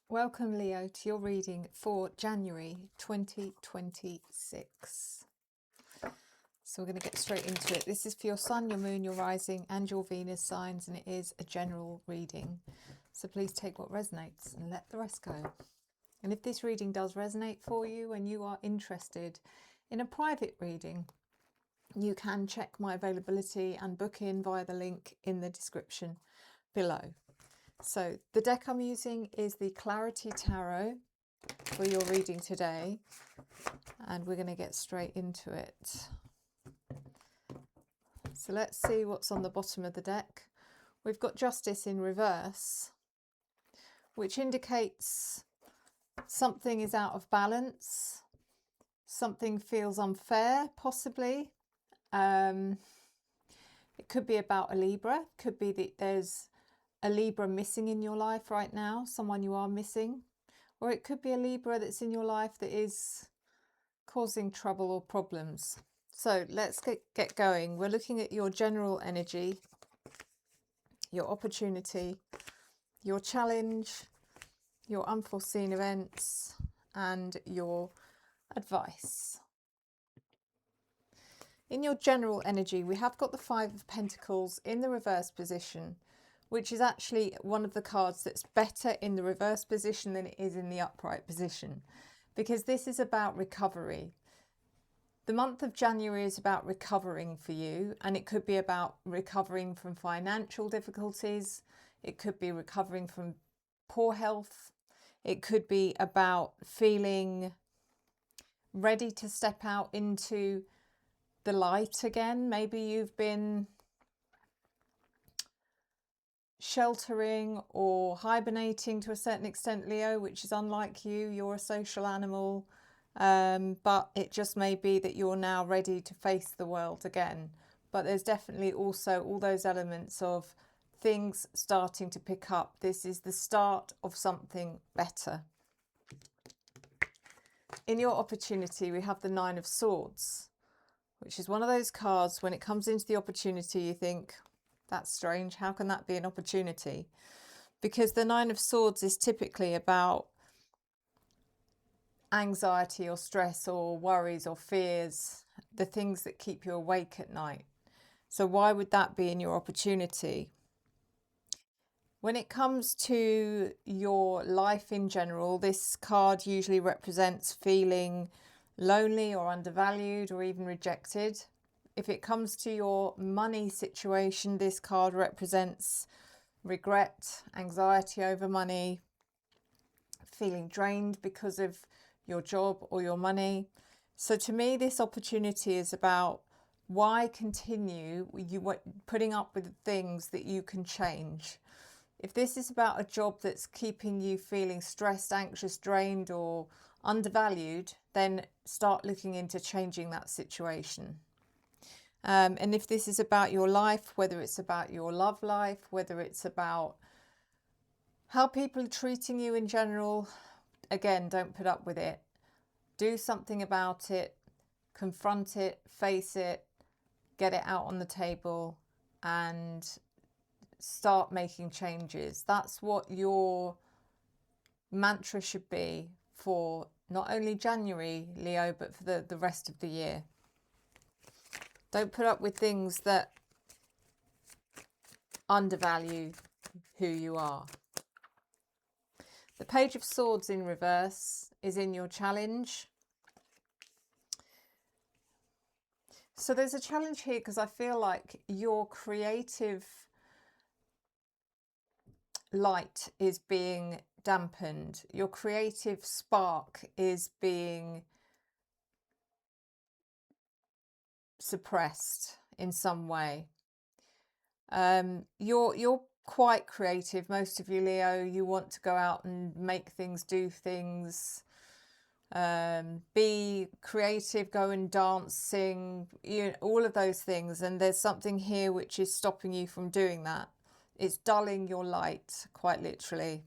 Welcome, Leo, to your reading for January 2026. So we're going to get straight into it. This is for your Sun, your Moon, your Rising and your Venus signs, and it is a general reading. So please take what resonates and let the rest go. And if this reading does resonate for you and you are interested in a private reading, you can check my availability and book in via the link in the description below. So the deck I'm using is the Clarity Tarot for your reading today, and we're going to get straight into it. So let's see what's on the bottom of the deck. We've got Justice in reverse, which indicates something is out of balance, something feels unfair, possibly. It could be about a Libra, could be that there's a Libra missing in your life right now, someone you are missing, or it could be a Libra that's in your life that is causing trouble or problems. So let's get going. We're looking at your general energy, your opportunity, your challenge, your unforeseen events, and your advice. In your general energy, we have got the Five of Pentacles in the reverse position, which is actually one of the cards that's better in the reverse position than it is in the upright position, because this is about recovery. The month of January is about recovering for you, and it could be about recovering from financial difficulties. It could be recovering from poor health. It could be about feeling ready to step out into the light again. Maybe you've been sheltering or hibernating to a certain extent, Leo, which is unlike you. You're a social animal, but it just may be that you're now ready to face the world again. But there's definitely also all those elements of things starting to pick up. This is the start of something better. In your opportunity, we have the Nine of Swords, which is one of those cards when it comes into the opportunity, you think, that's strange. How can that be an opportunity? Because the Nine of Swords is typically about anxiety or stress or worries or fears, the things that keep you awake at night. So why would that be in your opportunity? When it comes to your life in general, this card usually represents feeling lonely or undervalued or even rejected. If it comes to your money situation, this card represents regret, anxiety over money, feeling drained because of your job or your money. So to me, this opportunity is about why continue putting up with things that you can change. If this is about a job that's keeping you feeling stressed, anxious, drained or undervalued, then start looking into changing that situation. And if this is about your life, whether it's about your love life, whether it's about how people are treating you in general, again, don't put up with it. Do something about it, confront it, face it, get it out on the table and start making changes. That's what your mantra should be for not only January, Leo, but for the rest of the year. Don't put up with things that undervalue who you are. The Page of Swords in reverse is in your challenge. So there's a challenge here because I feel like your creative light is being dampened. Your creative spark is being suppressed in some way. You're quite creative, most of you, Leo. You want to go out and make things, do things, be creative, go and dance, sing, all of those things. And there's something here which is stopping you from doing that. It's dulling your light, quite literally.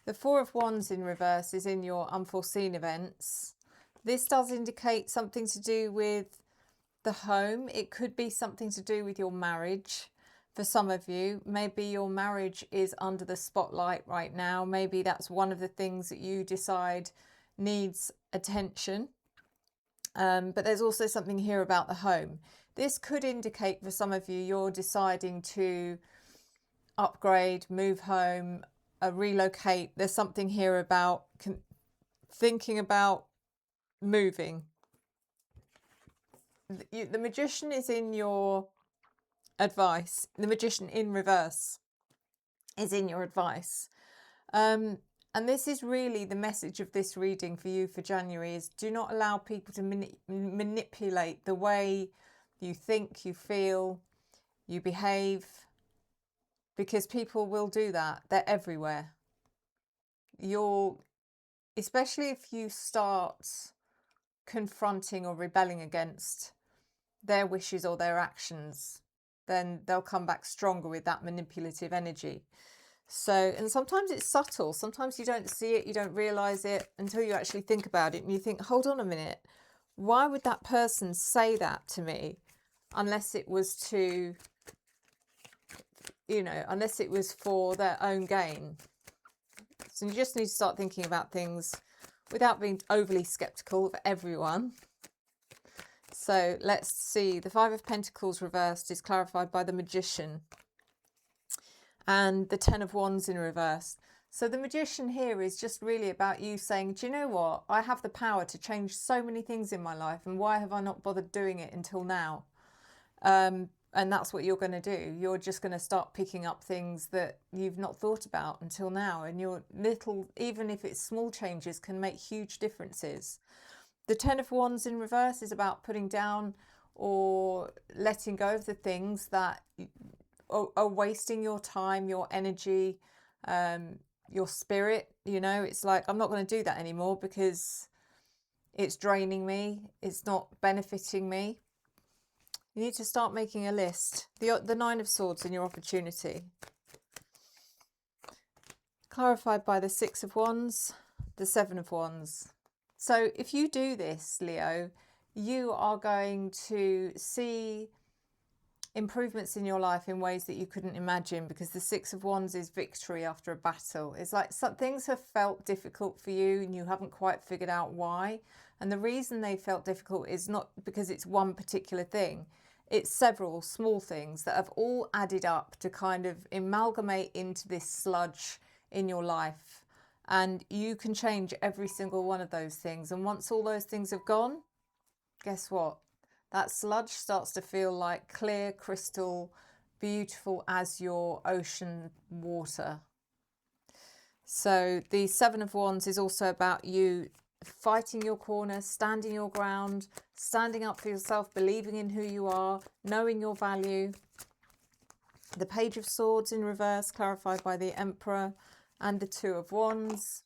The Four of Wands in reverse is in your unforeseen events. This does indicate something to do with the home. It could be something to do with your marriage. For some of you, maybe your marriage is under the spotlight right now. Maybe that's one of the things that you decide needs attention. But there's also something here about the home. This could indicate for some of you, you're deciding to upgrade, move home, relocate. There's something here about thinking about moving. The Magician is in your advice. The Magician in reverse is in your advice. And this is really the message of this reading for you for January, is do not allow people to manipulate the way you think, you feel, you behave, because people will do that. They're everywhere. Especially if you start confronting or rebelling against their wishes or their actions, then they'll come back stronger with that manipulative energy. So, and sometimes it's subtle. Sometimes you don't see it, you don't realize it until you actually think about it and you think, hold on a minute, why would that person say that to me? Unless it was to, unless it was for their own gain. So you just need to start thinking about things without being overly skeptical of everyone. So let's see. The Five of Pentacles reversed is clarified by the Magician. And the Ten of Wands in reverse. So the Magician here is just really about you saying, do you know what? I have the power to change so many things in my life. And why have I not bothered doing it until now? And that's what you're going to do. You're just going to start picking up things that you've not thought about until now. And your little, even if it's small changes, can make huge differences. The Ten of Wands in reverse is about putting down or letting go of the things that are wasting your time, your energy, your spirit. It's like, I'm not going to do that anymore because it's draining me. It's not benefiting me. You need to start making a list. The Nine of Swords in your opportunity. Clarified by the Six of Wands, the Seven of Wands. So if you do this, Leo, you are going to see improvements in your life in ways that you couldn't imagine, because the Six of Wands is victory after a battle. It's like some things have felt difficult for you and you haven't quite figured out why. And the reason they felt difficult is not because it's one particular thing. It's several small things that have all added up to kind of amalgamate into this sludge in your life. And you can change every single one of those things. And once all those things have gone, guess what? That sludge starts to feel like clear, crystal, beautiful as your ocean water. So the Seven of Wands is also about you fighting your corner, standing your ground, standing up for yourself, believing in who you are, knowing your value. The Page of Swords in reverse, clarified by the Emperor, and the Two of Wands.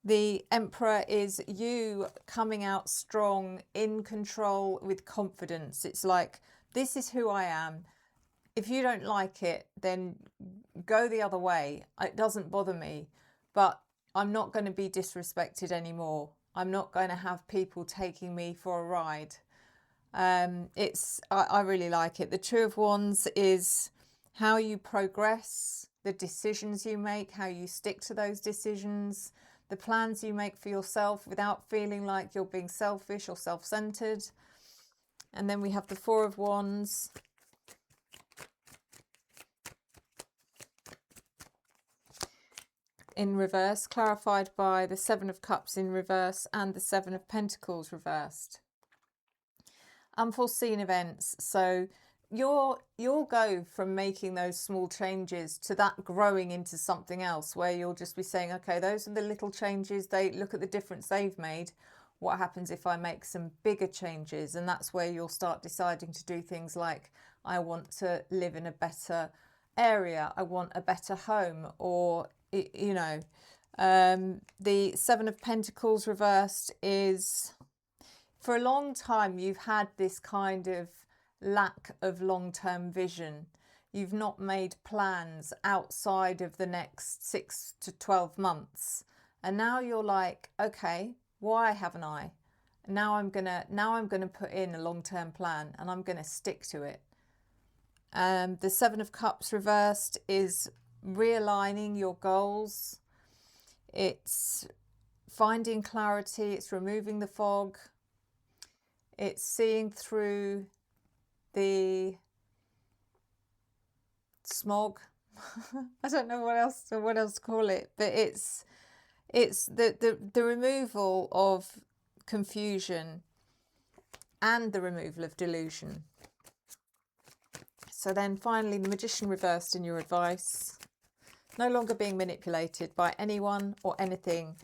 The Emperor is you coming out strong, in control, with confidence. It's like, this is who I am. If you don't like it, then go the other way. It doesn't bother me, but I'm not going to be disrespected anymore. I'm not going to have people taking me for a ride. I really like it. The Two of Wands is how you progress, the decisions you make, how you stick to those decisions, the plans you make for yourself without feeling like you're being selfish or self-centered. And then we have the Four of Wands. In reverse, clarified by the Seven of Cups in reverse and the Seven of Pentacles reversed. Unforeseen events. So you'll go from making those small changes to that growing into something else, where you'll just be saying, okay, those are the little changes. They look at the difference they've made. What happens if I make some bigger changes? And that's where you'll start deciding to do things like, I want to live in a better area. I want a better home, or, the Seven of Pentacles reversed is, for a long time, you've had this kind of lack of long-term vision. You've not made plans outside of the next 6 to 12 months. And now you're like, okay, why haven't I? Now I'm gonna put in a long-term plan and I'm gonna stick to it. The Seven of Cups reversed is realigning your goals. It's finding clarity. It's removing the fog. It's seeing through the smog. I don't know what else to call it, but it's the removal of confusion and the removal of delusion. So then finally, the Magician reversed in your advice. No longer being manipulated by anyone or anything.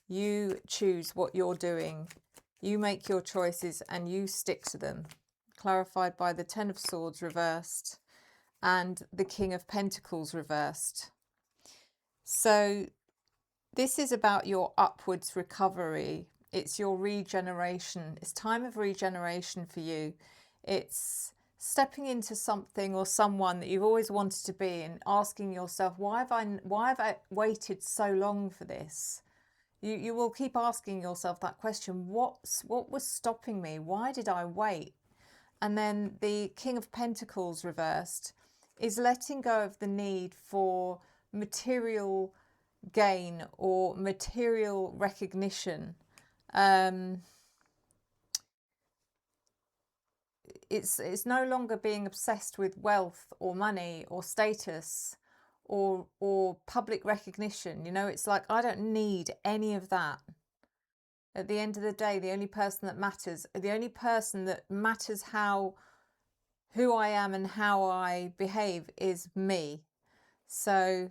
You choose what you're doing. You make your choices and you stick to them. Clarified by the Ten of Swords reversed and the King of Pentacles reversed. So this is about your upwards recovery. It's your regeneration. It's time of regeneration for you. It's stepping into something or someone that you've always wanted to be and asking yourself, why have I waited so long for this? You will keep asking yourself that question. What was stopping me? Why did I wait? And then the King of Pentacles reversed is letting go of the need for material gain or material recognition. It's no longer being obsessed with wealth or money or status or public recognition. You know, it's like, I don't need any of that. At the end of the day, the only person that matters who I am and how I behave is me. So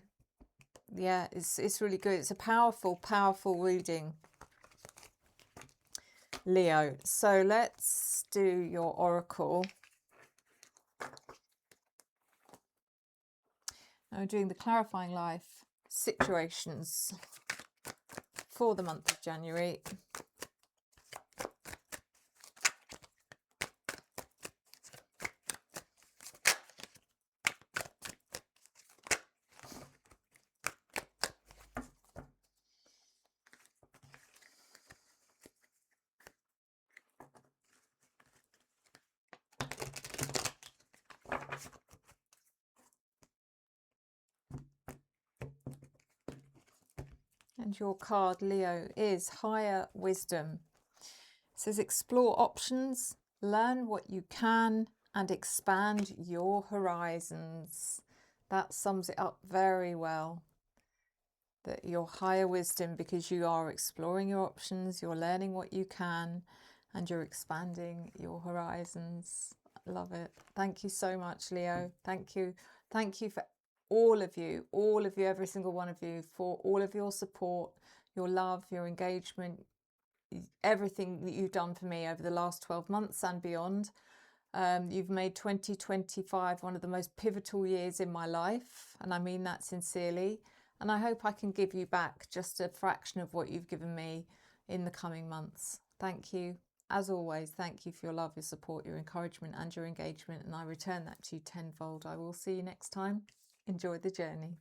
yeah, it's really good. It's a powerful, powerful reading, Leo. So let's do your oracle. Now we're doing the clarifying life situations for the month of January. And your card, Leo, is Higher Wisdom. It says explore options, learn what you can, and expand your horizons. That sums it up very well. That your higher wisdom, because you are exploring your options, you're learning what you can, and you're expanding your horizons. Love it. Thank you so much, Leo. Thank you. Thank you for all of you, every single one of you, for all of your support, your love, your engagement, everything that you've done for me over the last 12 months and beyond. You've made 2025 one of the most pivotal years in my life, and I mean that sincerely. And I hope I can give you back just a fraction of what you've given me in the coming months. Thank you. As always, thank you for your love, your support, your encouragement and your engagement. And I return that to you tenfold. I will see you next time. Enjoy the journey.